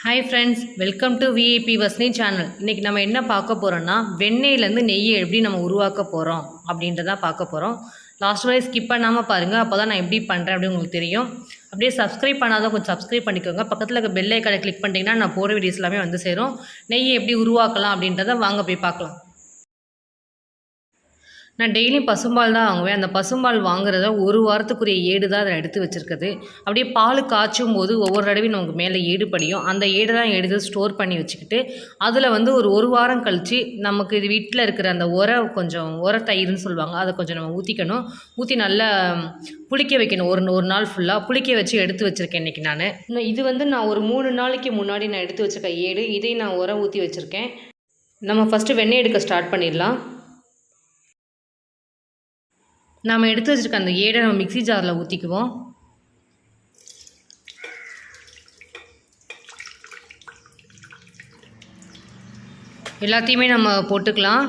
Hi friends, welcome to VIP Vasni channel. இன்றைக்கி நம்ம என்ன பார்க்க போகிறோன்னா, வெண்ணெயிலேருந்து நெய்யை எப்படி நம்ம உருவாக்க போகிறோம் அப்படின்றதான் பார்க்க போகிறோம். லாஸ்ட் வரை ஸ்கிப் பண்ணாமல் பாருங்கள், அப்போ தான் நான் எப்படி பண்ணுறேன் அப்படின்னு உங்களுக்கு தெரியும். அப்படியே சப்ஸ்கிரைப் பண்ணாதான் கொஞ்சம் சப்ஸ்கிரைப் பண்ணிக்கோங்க. பக்கத்தில் இருக்க பெல் ஐக்கானை கிளிக் பண்ணிட்டீங்கன்னா நான் போகிற வீடியோஸ் எல்லாமே வந்து சேரும். நெய்யை எப்படி உருவாக்கலாம் அப்படின்றத வாங்க போய் பார்க்கலாம். நான் டெய்லியும் பசும்பால் தான் வாங்குவேன். அந்த பசும்பால் வாங்குறத ஒரு வாரத்துக்குரிய ஏடு தான் அதில் எடுத்து வச்சுருக்குது. அப்படியே பால் காய்ச்சும் போது ஒவ்வொரு தடவையும் நமக்கு மேலே ஏடு படியும். அந்த ஏடெல்லாம் எடுத்து ஸ்டோர் பண்ணி வச்சுக்கிட்டு அதில் வந்து ஒரு வாரம் கழித்து நமக்கு இது வீட்டில் இருக்கிற அந்த கொஞ்சம் தயிர்னு சொல்லுவாங்க, அதை கொஞ்சம் நம்ம ஊற்றிக்கணும். ஊற்றி நல்லா புளிக்க வைக்கணும். ஒரு நாள் ஃபுல்லாக புளிக்க வச்சு எடுத்து வச்சுருக்கேன் இன்றைக்கி இது வந்து நான் ஒரு 3 நாளைக்கு முன்னாடி நான் எடுத்து வச்சுருக்க ஏடு. இதையும் நான் உரம் ஊற்றி வச்சுருக்கேன். நம்ம ஃபஸ்ட்டு வெண்ணெய் எடுக்க ஸ்டார்ட் பண்ணிடலாம். நாம் எடுத்து வச்சுருக்க அந்த ஏடை நம்ம மிக்ஸி ஜாரில் ஊற்றிக்குவோம். எல்லாத்தையுமே நம்ம போட்டுக்கலாம்.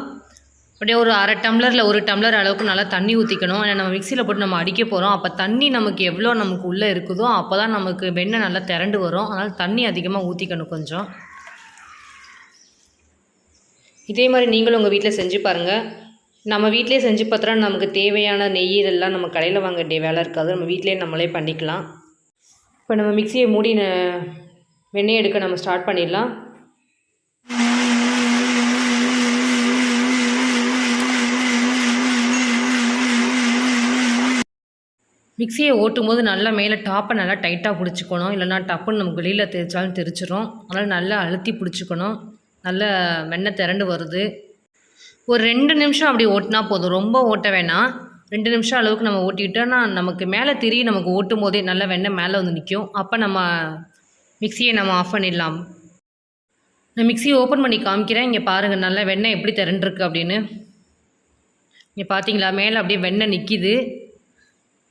அப்படியே ஒரு அரை டம்ளரில் 1 டம்ளர் அளவுக்கு நல்லா தண்ணி ஊற்றிக்கணும். ஏன்னா நம்ம மிக்சியில் போட்டு நம்ம அடிக்க போகிறோம். அப்போ தண்ணி நமக்கு எவ்வளோ நமக்கு உள்ளே இருக்குதோ அப்போ தான் நமக்கு வெண்ணெய் நல்லா திரண்டு வரும். அதனால் தண்ணி அதிகமாக ஊற்றிக்கணும் கொஞ்சம். இதே மாதிரி நீங்களும் உங்கள் வீட்டில் செஞ்சு பாருங்கள். நம்ம வீட்டிலே செஞ்சு பார்த்தா நமக்கு தேவையான நெய் இதெல்லாம் நம்ம கடையில் வாங்க வேண்டிய வேலை இருக்காது. நம்ம வீட்டிலே நம்மளே பண்ணிக்கலாம். இப்போ நம்ம மிக்சியை மூடி வெண்ணெய் எடுக்க நம்ம ஸ்டார்ட் பண்ணிடலாம். மிக்சியை ஓட்டும் போது நல்லா மேலே டாப்பை நல்லா டைட்டாக பிடிச்சிக்கணும். இல்லைனா டப்புன்னு நமக்கு வெளியில் தெரிச்சாலும் தெரிச்சிடும். அதனால் நல்லா அழுத்தி பிடிச்சிக்கணும். நல்லா வெண்ணெய் திரண்டு வருது. ஒரு 2 நிமிஷம் அப்படி ஓட்டினா போதும், ரொம்ப ஓட்ட வேணாம். 2 நிமிஷம் அளவுக்கு நம்ம ஓட்டிக்கிட்டோன்னா நமக்கு மேலே திரி நமக்கு ஓட்டும் போதே நல்லா வெண்ணெய் மேலே வந்து நிற்கும். அப்போ நம்ம மிக்சியை நம்ம ஆஃப் பண்ணிடலாம். நான் மிக்சியை ஓப்பன் பண்ணி காமிக்கிறேன். இங்கே பாருங்கள் நல்லா வெண்ணெய் எப்படி திரண்டுருக்கு அப்படின்னு. இங்கே பார்த்தீங்களா, மேலே அப்படியே வெண்ணெய் நிற்கிது.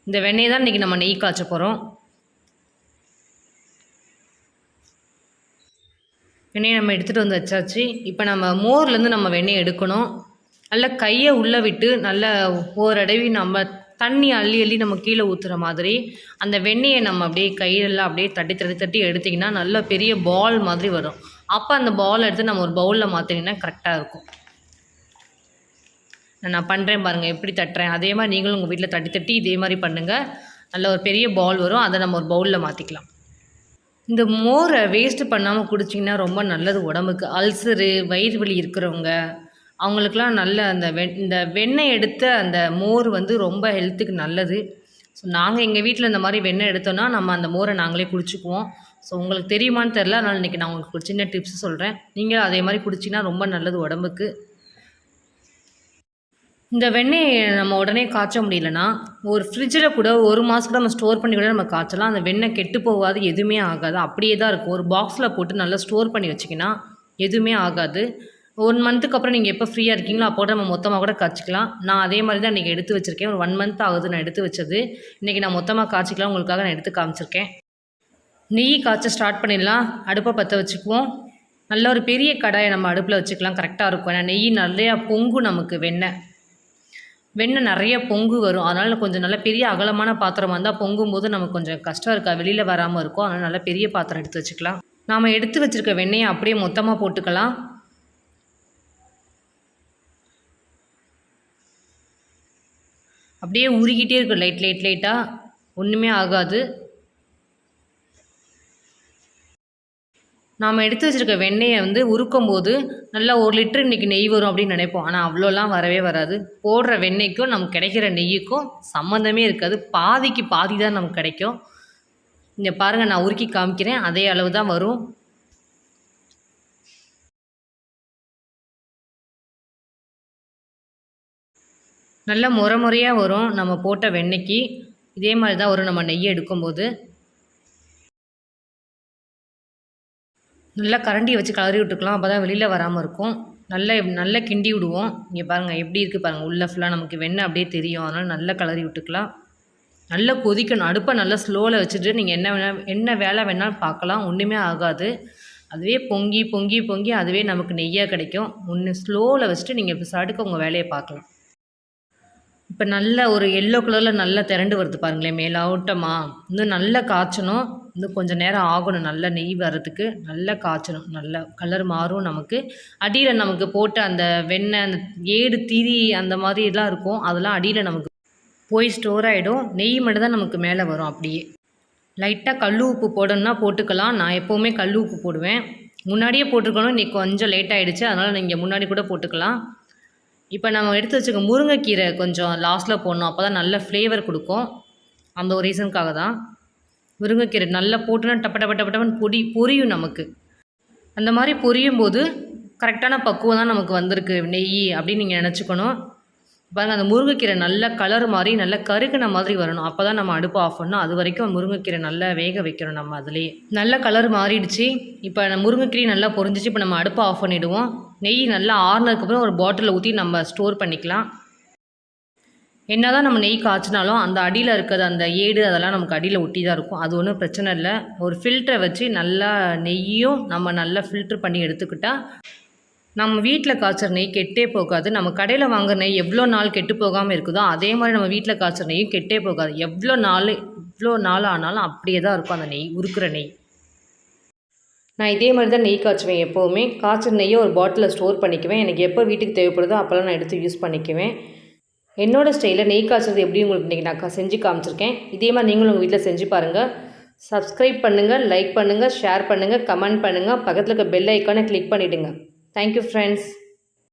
இந்த வெண்ணெய் தான் இன்றைக்கி நம்ம நெய் காய்ச்ச போகிறோம். வெண்ணெயை நம்ம எடுத்துகிட்டு வந்து வச்சாச்சு. இப்போ நம்ம மோர்லேருந்து நம்ம வெண்ணெய் எடுக்கணும். நல்லா கையை உள்ளே விட்டு நல்லா ஓரடவி நம்ம தண்ணி அள்ளி அள்ளி நம்ம கீழே ஊற்றுற மாதிரி அந்த வெண்ணெயை நம்ம அப்படியே கையெல்லாம் அப்படியே தட்டி தட்டி தட்டி எடுத்திங்கன்னா நல்ல பெரிய பால் மாதிரி வரும். அப்போ அந்த பால் எடுத்து நம்ம ஒரு பவுலில் மாற்றினீங்கன்னா கரெக்டாக இருக்கும். நான் பண்ணுறேன் பாருங்கள் எப்படி தட்டுறேன். அதே மாதிரி நீங்களும் உங்கள் வீட்டில் தட்டி தட்டி இதே மாதிரி பண்ணுங்கள். நல்ல ஒரு பெரிய பால் வரும். அதை நம்ம ஒரு பவுலில் மாற்றிக்கலாம். இந்த மோரை வேஸ்ட்டு பண்ணாமல் குடிச்சிங்கன்னா ரொம்ப நல்லது உடம்புக்கு. அல்சரு, வயிறு வலி இருக்கிறவங்க அவங்களுக்கெல்லாம் நல்ல இந்த வெண்ணெய் எடுத்த அந்த மோர் வந்து ரொம்ப ஹெல்த்துக்கு நல்லது. ஸோ நாங்கள் எங்கள் வீட்டில் இந்த மாதிரி வெண்ணெய் எடுத்தோன்னா நம்ம அந்த மோரை நாங்களே குடிச்சிக்குவோம். ஸோ உங்களுக்கு தெரியுமான்னு தெரில, அதனால் இன்றைக்கி நான் உங்களுக்கு ஒரு சின்ன டிப்ஸ் சொல்கிறேன். நீங்கள் அதே மாதிரி குடிச்சிங்கன்னா ரொம்ப நல்லது உடம்புக்கு. இந்த வெண்ணெயை நம்ம உடனே காய்ச்ச முடியலன்னா ஒரு ஃப்ரிட்ஜில் கூட 1 மாதம் கூட நம்ம ஸ்டோர் பண்ணி கூட நம்ம காய்ச்சலாம். அந்த வெண்ணெய் கெட்டு போகாது, எதுவுமே ஆகாது, அப்படியே தான் இருக்கும். ஒரு பாக்ஸில் போட்டு நல்லா ஸ்டோர் பண்ணி வச்சிங்கன்னா எதுவுமே ஆகாது. 1 மந்த்துக்கு அப்புறம் நீங்கள் எப்போ ஃப்ரீயாக இருக்கீங்களோ அப்போது நம்ம மொத்தமாக கூட காய்ச்சிக்கலாம். நான் அதே மாதிரி தான் இன்றைக்கி எடுத்து வச்சுருக்கேன். ஒரு 1 மந்த் ஆகுது நான் எடுத்து வச்சது. இன்றைக்கி நான் மொத்தமாக காய்ச்சிக்கலாம் உங்களுக்காக நான் எடுத்து காமிச்சிருக்கேன். நெய் காய்ச்ச ஸ்டார்ட் பண்ணிடலாம். அடுப்பை பற்ற வச்சுக்குவோம். நல்ல ஒரு பெரிய கடாயை நம்ம அடுப்பில் வச்சுக்கலாம், கரெக்டாக இருக்கும். ஏன்னா நெய் நிறையா பொங்கும், நமக்கு வெண்ணெய் நிறைய பொங்கு வரும். அதனால் கொஞ்சம் நல்ல பெரிய அகலமான பாத்திரமாக இருந்தால் பொங்கும்போது நமக்கு கொஞ்சம் கஷ்டம் இருக்கா, வெளியில் வராமல் இருக்கும். அதனால் நல்லா பெரிய பாத்திரம் எடுத்து வச்சுக்கலாம். நாம் எடுத்து வச்சுருக்க வெண்ணெயை அப்படியே மொத்தமாக போட்டுக்கலாம். அப்படியே உருகிட்டே இருக்கும் லைட்டாக, ஒன்றுமே ஆகாது. நாம் எடுத்து வச்சுருக்க வெண்ணெயை வந்து உருக்கும் போது நல்லா 1 லிட்டர் இன்றைக்கி நெய் வரும் அப்படின்னு நினைப்போம். ஆனால் அவ்வளோலாம் வரவே வராது. போடுற வெண்ணெய்க்கும் நமக்கு கிடைக்கிற நெய்யுக்கும் சம்மந்தமே இருக்காது. பாதிக்கு பாதி தான் நமக்கு கிடைக்கும். இங்கே பாருங்கள், நான் உருக்கி காமிக்கிறேன். அதே அளவு தான் வரும். நல்லா முறையாக வரும் நம்ம போட்ட வெண்ணெய்க்கு. இதே மாதிரி தான் வரும் நம்ம நெய்யை எடுக்கும்போது. நல்லா கரண்டியை வச்சு கலரி விட்டுக்கலாம். அப்போ தான் வெளியில் வராமல் இருக்கும். நல்லா கிண்டி விடுவோம். இங்கே பாருங்கள் எப்படி இருக்குது பாருங்கள், உள்ளே ஃபுல்லாக நமக்கு வெண்ணெய் அப்படியே தெரியும். அதனால் நல்லா கலரி விட்டுக்கலாம். நல்லா கொதிக்கணும். அடுப்பை நல்லா ஸ்லோவில் வச்சுட்டு நீங்கள் என்ன வேலை வேணாலும் பார்க்கலாம், ஒன்றுமே ஆகாது. அதுவே பொங்கி பொங்கி பொங்கி அதுவே நமக்கு நெய்யாக கிடைக்கும். ஒன்று ஸ்லோவில் வச்சுட்டு நீங்கள் இப்போ சாட்டுக்கு உங்கள் வேலையை பார்க்கலாம். இப்போ நல்ல ஒரு எல்லோ கலரில் நல்லா திரண்டு வருது பாருங்களேன், மேலாவட்டமாக. இன்னும் நல்லா காய்ச்சணும். இன்னும் கொஞ்சம் நேரம் ஆகணும் நல்லா நெய் வர்றதுக்கு. நல்லா காய்ச்சணும். நல்லா கலர் மாறும் நமக்கு. அடியில் நமக்கு போட்ட அந்த வெண்ணெய், அந்த ஏடு திரி அந்த மாதிரிலாம் இருக்கும். அதெல்லாம் அடியில் நமக்கு போய் ஸ்டோர் ஆகிடும். நெய் மட்டும் தான் நமக்கு மேலே வரும் அப்படியே. லைட்டாக கல் உப்பு போடணுன்னா போட்டுக்கலாம். நான் எப்போவுமே கல் உப்பு போடுவேன். முன்னாடியே போட்டிருக்கணும். இன்றைக்கி கொஞ்சம் லேட் ஆகிடுச்சு. அதனால் நீங்கள் முன்னாடி கூட போட்டுக்கலாம். இப்போ நம்ம எடுத்து வச்சுக்க முருங்கைக்கீரை கொஞ்சம் லாஸ்ட்டில் போடணும். அப்போ தான் நல்ல ஃப்ளேவர் கொடுக்கும். அந்த ஒரு ரீசனுக்காக தான். முருங்கைக்கீரை நல்லா போட்டுனா டப்ப டப்ப டப்ப டப்பன்னு பொரியும் நமக்கு. அந்த மாதிரி பொரியும் போது கரெக்டான பக்குவம் தான் நமக்கு வந்திருக்கு நெய் அப்படின்னு நீங்கள் நினச்சிக்கணும். பாருங்கள், அந்த முருங்கைக்கீரை நல்லா கலர் மாதிரி நல்லா கருகின மாதிரி வரணும். அப்போ தான் நம்ம அடுப்பு ஆஃப் பண்ணணும். அது வரைக்கும் முருங்கைக்கீரை நல்லா வேக வைக்கணும் நம்ம அதுலேயே. நல்ல கலர் மாறிடுச்சு. இப்போ முருங்கைக்கீரை நல்லா பொரிஞ்சிச்சு. இப்போ நம்ம அடுப்பை ஆஃப் பண்ணிவிடுவோம். நெய் நல்லா ஆறுனதுக்கப்புறம் ஒரு பாட்டிலில் ஊற்றி நம்ம ஸ்டோர் பண்ணிக்கலாம். என்ன தான் நம்ம நெய் காய்ச்சினாலும் அந்த அடியில் இருக்கிறது அந்த ஏடு அதெல்லாம் நமக்கு அடியில் ஒட்டி தான் இருக்கும். அது ஒன்றும் பிரச்சனை இல்லை. ஒரு ஃபில்டரை வச்சு நல்லா நெய்யும் நம்ம நல்லா ஃபில்ட்ரு பண்ணி எடுத்துக்கிட்டால் நம்ம வீட்டில் காய்ச்சற நெய் கெட்டே போகாது. நம்ம கடையில் வாங்குற நெய் எவ்வளோ நாள் கெட்டு போகாமல் இருக்குதோ அதே மாதிரி நம்ம வீட்டில் காய்ச்சற நெய்யும் கெட்டே போகாது. எவ்வளோ நாள் ஆனாலும் அப்படியே தான் இருக்கும் அந்த நெய், உருக்குற நெய். நான் இதே மாதிரி தான் நெய் காய்ச்சுவேன் எப்போவுமே. காய்ச்சற நெய்யை ஒரு பாட்டிலில் ஸ்டோர் பண்ணிக்குவேன். எனக்கு எப்போ வீட்டுக்கு தேவைப்படுதோ அப்போல்லாம் நான் எடுத்து யூஸ் பண்ணிக்குவேன். என்னோடய ஸ்டைலில் நெய் காய்ச்சறது எப்படி உங்களுக்கு இன்றைக்கி நான் செஞ்சு காமிச்சிருக்கேன். இதே மாதிரி நீங்களும் உங்கள் வீட்டில் செஞ்சு பாருங்கள். சப்ஸ்கிரைப் பண்ணுங்கள், லைக் பண்ணுங்கள், ஷேர் பண்ணுங்கள், கமெண்ட் பண்ணுங்கள். பக்கத்தில் இருக்க பெல் ஐக்கானை கிளிக் பண்ணிவிடுங்க. Thank you friends.